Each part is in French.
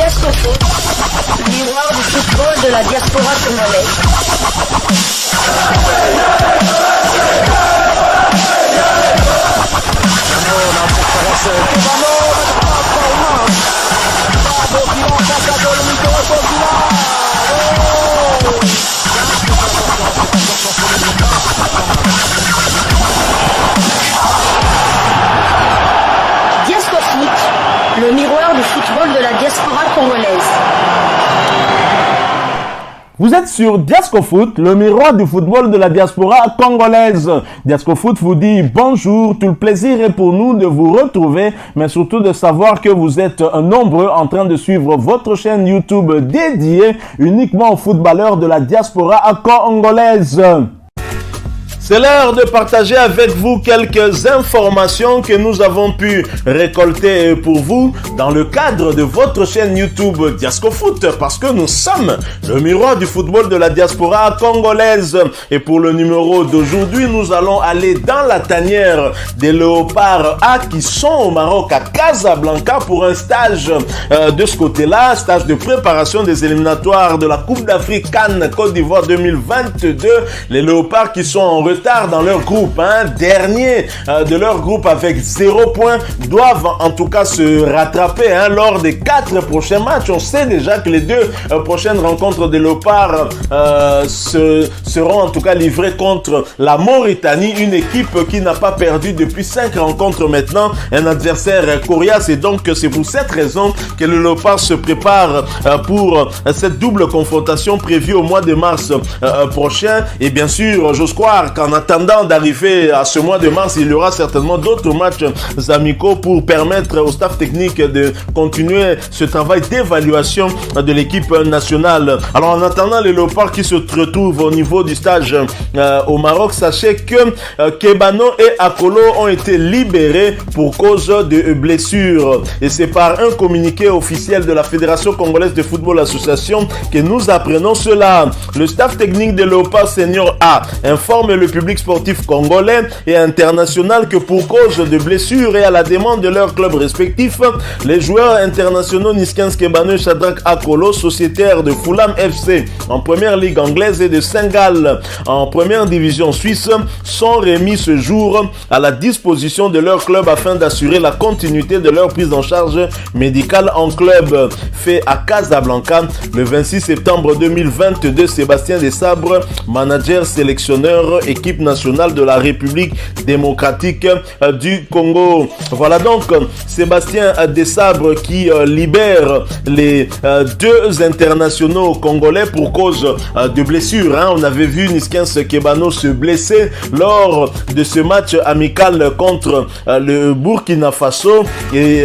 Diasco Foot, miroir du football de la diaspora congolaise. Diasco Foot, le miroir du football de la diaspora congolaise. Vous êtes sur Diasco Foot, le miroir du football de la diaspora congolaise. Diasco Foot vous dit bonjour, tout le plaisir est pour nous de vous retrouver, mais surtout de savoir que vous êtes nombreux en train de suivre votre chaîne YouTube dédiée uniquement aux footballeurs de la diaspora congolaise. C'est l'heure de partager avec vous quelques informations que nous avons pu récolter pour vous dans le cadre de votre chaîne YouTube Diasco Foot, parce que nous sommes le miroir du football de la diaspora congolaise. Et pour le numéro d'aujourd'hui, nous allons aller dans la tanière des Léopards A qui sont au Maroc, à Casablanca, pour un stage de ce côté-là, stage de préparation des éliminatoires de la Coupe d'Afrique Cannes Côte d'Ivoire 2022. Les Léopards qui sont en retard dans leur groupe, dernier de leur groupe avec 0 point, doivent en tout cas se rattraper lors des 4 prochains matchs. On sait déjà que les 2 prochaines rencontres des Léopards seront en tout cas livrées contre la Mauritanie, une équipe qui n'a pas perdu depuis 5 rencontres maintenant, un adversaire coriace, et donc c'est pour cette raison que le Léopard se prépare pour cette double confrontation prévue au mois de mars prochain. Et bien sûr, j'ose croire qu'en attendant d'arriver à ce mois de mars, il y aura certainement d'autres matchs amicaux pour permettre au staff technique de continuer ce travail d'évaluation de l'équipe nationale. Alors en attendant les Léopards qui se retrouvent au niveau du stage au Maroc, sachez que Kebano et Akolo ont été libérés pour cause de blessures. Et c'est par un communiqué officiel de la Fédération Congolaise de Football Association que nous apprenons cela. Le staff technique des Léopards Senior A informe le public sportif congolais et international que pour cause de blessures et à la demande de leurs clubs respectifs, les joueurs internationaux Niskens Kebano et Shadrach Akolo, sociétaires de Fulham FC en première ligue anglaise et de Saint-Gall en première division suisse, sont remis ce jour à la disposition de leur club afin d'assurer la continuité de leur prise en charge médicale en club. Fait à Casablanca le 26 septembre 2022, Sébastien Desabre, manager sélectionneur équipe nationale de la République démocratique du Congo. Voilà donc Sébastien Desabre qui libère les 2 internationaux congolais pour cause de blessure. On avait vu Niskens Kebano se blesser lors de ce match amical contre le Burkina Faso, et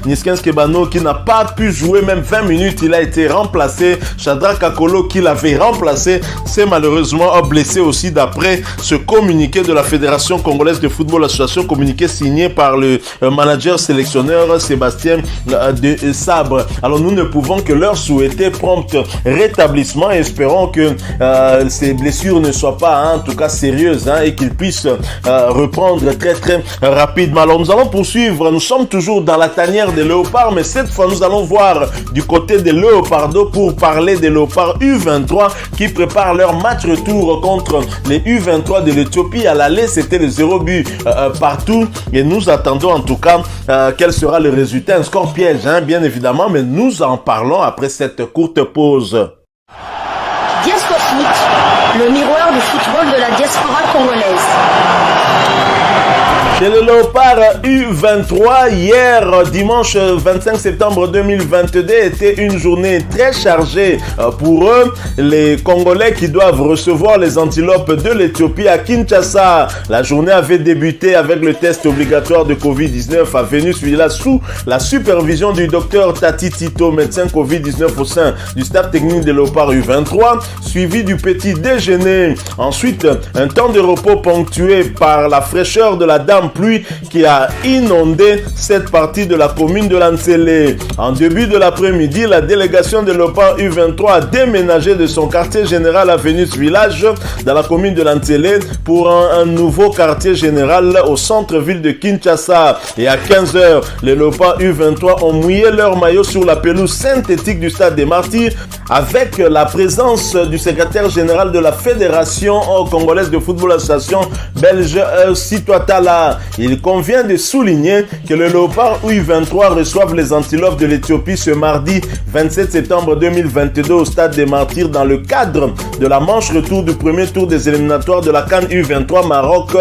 Niskens Kebano qui n'a pas pu jouer même 20 minutes, il a été remplacé. Shadrach Akolo qui l'avait remplacé s'est malheureusement blessé aussi, d'après ce communiqué de la Fédération Congolaise de Football Association, communiqué signé par le manager sélectionneur Sébastien Desabre. Alors nous ne pouvons que leur souhaiter prompt rétablissement et espérons que ces blessures ne soient pas en tout cas sérieuses et qu'ils puissent reprendre très rapidement. Alors nous allons poursuivre, nous sommes toujours dans la tanière des Léopards, mais cette fois nous allons voir du côté des Léopards pour parler des Léopards U23 qui préparent leur match retour contre les U23 de l'Éthiopie. À l'aller, c'était le 0 but partout et nous attendons en tout cas quel sera le résultat. Un score piège, bien évidemment, mais nous en parlons après cette courte pause. Diasco Foot, le miroir du football de la diaspora congolaise. Chez le Léopard U23, hier, dimanche 25 septembre 2022, était une journée très chargée pour eux. Les Congolais qui doivent recevoir les antilopes de l'Éthiopie à Kinshasa. La journée avait débuté avec le test obligatoire de Covid-19 à venu celui-là sous la supervision du docteur Tati Tito, médecin Covid-19 au sein du staff technique de Léopard U23, suivi du petit déjeuner. Ensuite, un temps de repos ponctué par la fraîcheur de la dame violente pluie qui a inondé cette partie de la commune de Lanzele. En début de l'après-midi, la délégation de Léopard U23 a déménagé de son quartier général à Venus Village dans la commune de Lanzele pour un nouveau quartier général au centre-ville de Kinshasa. Et à 15h, les Léopards U23 ont mouillé leur maillot sur la pelouse synthétique du Stade des Martyrs avec la présence du secrétaire général de la Fédération congolaise de football association belge Sitwatala. Il convient de souligner que les Léopards U23 reçoivent les Antilopes de l'Éthiopie ce mardi 27 septembre 2022 au Stade des Martyrs dans le cadre de la manche retour du premier tour des éliminatoires de la CAN U23 Maroc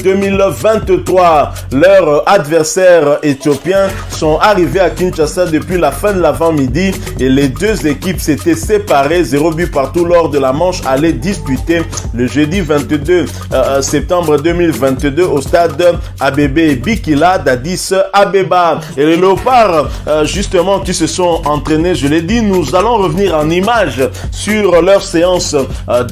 2023. Leurs adversaires éthiopiens sont arrivés à Kinshasa depuis la fin de l'avant-midi et les deux équipes s'étaient séparées 0 but partout lors de la manche aller disputée le jeudi 22 septembre 2022 au stade ABB Bikila d'Addis Abeba. Et les Léopards justement qui se sont entraînés, je l'ai dit, nous allons revenir en images sur leur séance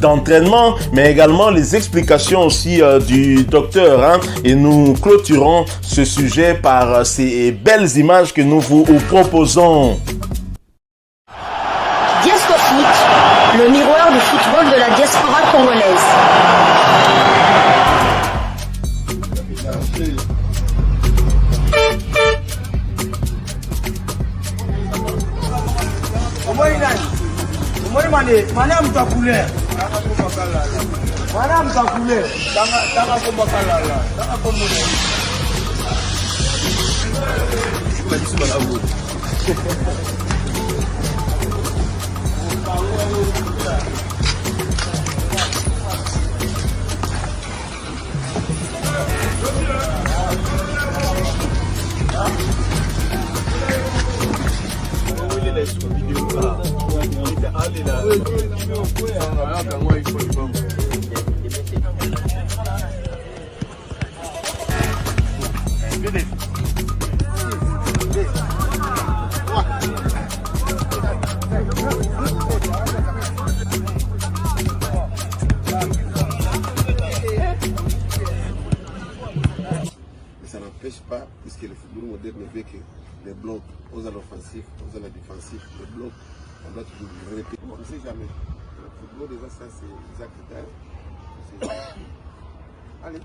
d'entraînement, mais également les explications aussi du docteur, hein, et nous clôturons ce sujet par ces belles images que nous vous proposons. Diasco Foot, le miroir du football de la diaspora congolaise. Ça n'empêche pas, puisque le football moderne veut que les blocs aux à l'offensif, aux à la défensif, les blocs, on doit toujours répéter. On ne sait jamais. Le football, déjà, ça, c'est des actes. Allez.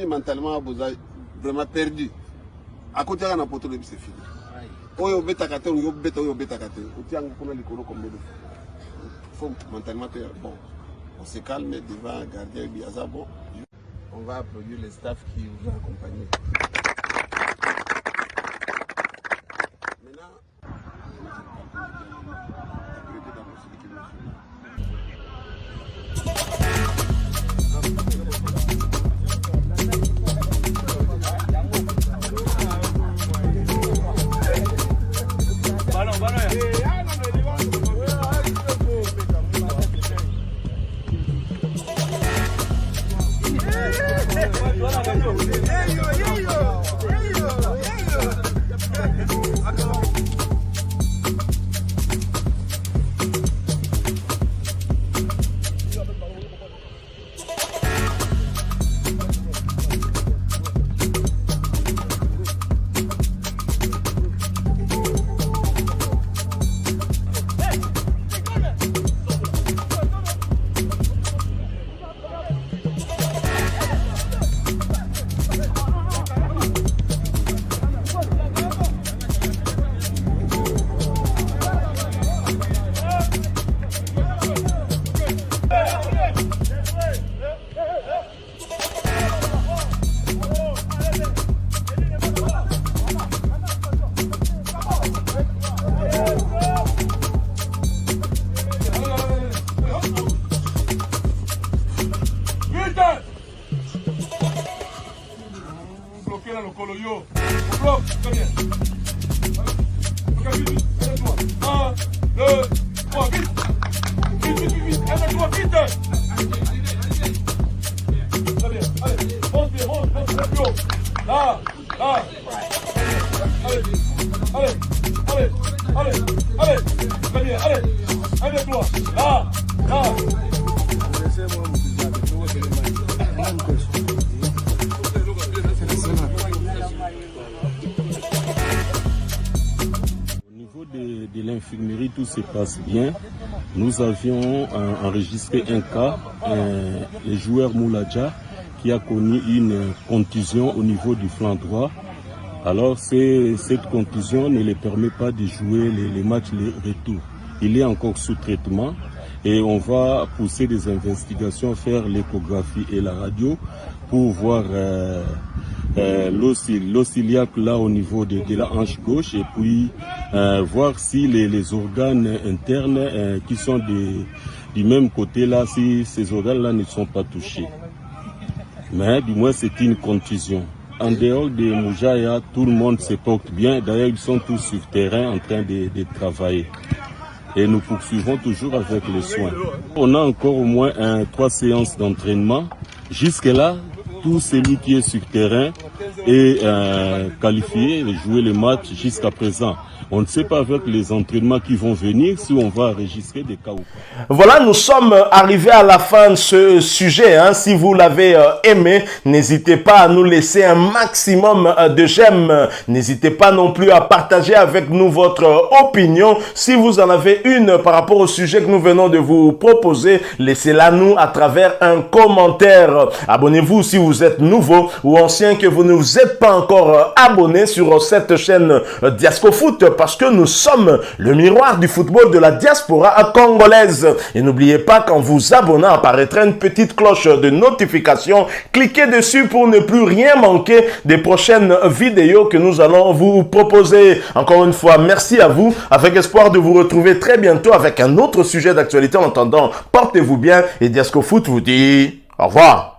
Mentalement, vous avez vraiment perdu. À côté de la poto, c'est fini. Oyo beta kate, oyo beta kate. Otiang kuna likolo comme le faut mentalement bon. On se calme devant gardien Biaza. Bon, on va applaudir les staffs qui vous ont accompagné. Maintenant, Lokolo yo. Bloc, très bien. Vite, vite, aide-toi. 1, 2, 3, vite. Vite, vite, vite, aide-toi, vite. Très bien, allez, monte bien, monte plus haut. Là, là. Allez, allez, allez, allez, allez. Très bien, allez, aide-toi. Là, là. De l'infirmerie, tout se passe bien. Nous avions enregistré un cas, le joueur Mouladja, qui a connu une contusion au niveau du flanc droit. Alors cette contusion ne le permet pas de jouer les matchs retour. Il est encore sous traitement et on va pousser des investigations, faire l'échographie et la radio pour voir l'os iliaque là au niveau de la hanche gauche et puis voir si les organes internes qui sont du même côté là, si ces organes là ne sont pas touchés. Mais du moins c'est une contusion. En dehors de Moujaya, tout le monde se porte bien. D'ailleurs, ils sont tous sur terrain en train de travailler. Et nous poursuivons toujours avec les soins. On a encore au moins 3 séances d'entraînement. Jusque-là, tout celui qui est sur terrain est qualifié de jouer les matchs jusqu'à présent. On ne sait pas avec les entraînements qui vont venir si on va enregistrer des cas ou pas. Voilà, nous sommes arrivés à la fin de ce sujet. Si vous l'avez aimé, n'hésitez pas à nous laisser un maximum de j'aime. N'hésitez pas non plus à partager avec nous votre opinion. Si vous en avez une par rapport au sujet que nous venons de vous proposer, laissez-la nous à travers un commentaire. Abonnez-vous si vous êtes nouveau ou ancien que vous ne vous êtes pas encore abonné sur cette chaîne Diascofoot, parce que nous sommes le miroir du football de la diaspora congolaise. Et n'oubliez pas qu'en vous abonnant apparaîtra une petite cloche de notification. Cliquez dessus pour ne plus rien manquer des prochaines vidéos que nous allons vous proposer. Encore une fois, merci à vous, avec espoir de vous retrouver très bientôt avec un autre sujet d'actualité. En attendant, portez-vous bien et Diascofoot vous dit au revoir.